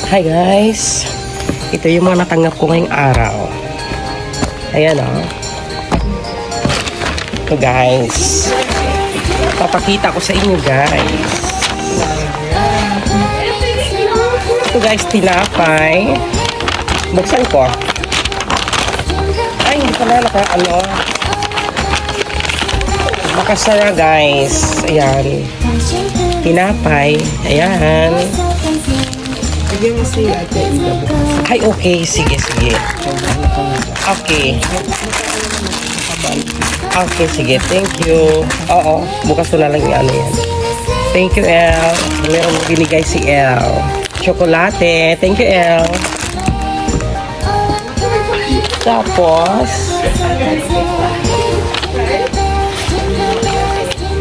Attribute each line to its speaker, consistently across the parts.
Speaker 1: Hi guys, ito yung mga natanggap ko ngayong araw. Ayan o. Ito guys, papakita ko sa inyo guys. Ito guys, tinapay. Buksan ko. Ay, hindi pala nakasara guys. Ayan, tinapay. Ayan. Ay, okay. Sige. Okay. Okay, sige. Thank you. Oo, bukas ko na lang yan. Thank you, El. Meron binigay si El. Chocolate. Thank you, El. Tapos,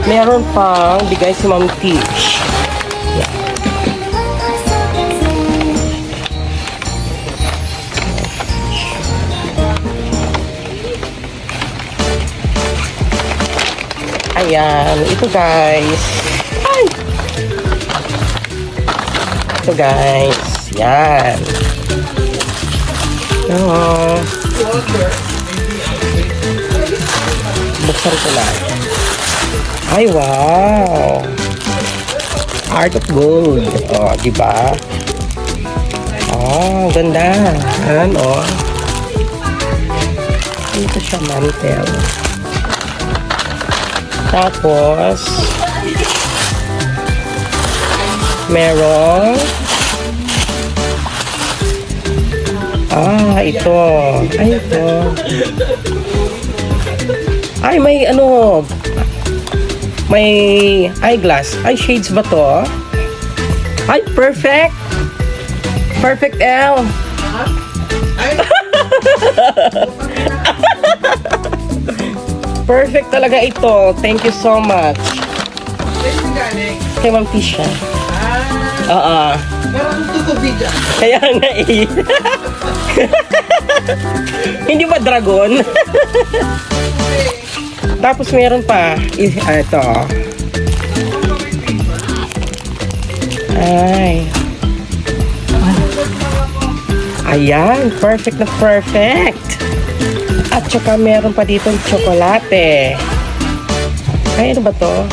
Speaker 1: meron pang bigay si Ma'am Peach. Ayan, ito guys. Ay! Ito guys. Yan. Buksan ko na. Ay, wow! Art of Gold. O, diba? Oh, ganda. Ayan, o. Ito siya, mantel. Tapos, meron ito. Ay, ito. Ay, may may eyeglass. Ay, shades ba to? Ay, perfect. Perfect L. Perfect talaga ito. Thank you so much. Kay Ma'am Tisha.
Speaker 2: Parang tutubi dyan.
Speaker 1: Kaya nga eh. Hindi ba dragon? Tapos meron pa. Ito. Ay. Ayan. Perfect na perfect. At saka meron pa dito yung tsokolate. Ay, ano ba to?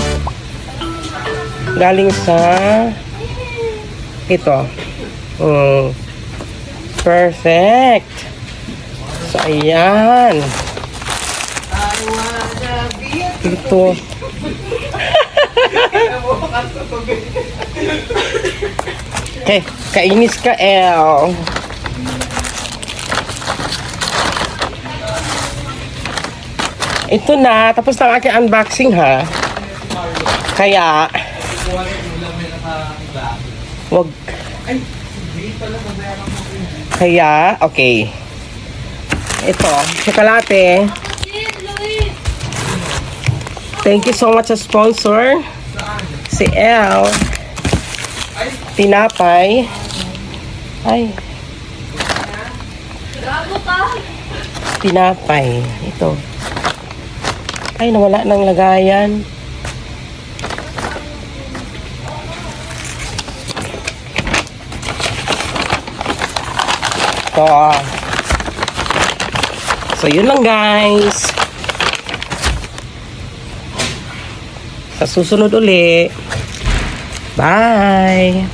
Speaker 1: Galing sa ito. Perfect. So, ayan. Ito. Kainis ka, El. Ito na, tapos na aking unboxing ha. Kaya wag. Kaya, okay. Ito, tsokolate. Thank you so much sa sponsor. Si El. Tinapay. Ay. Tinapay. Ito. Ay, nawala ng lagayan. So, yun lang guys. Sa susunod uli. Bye!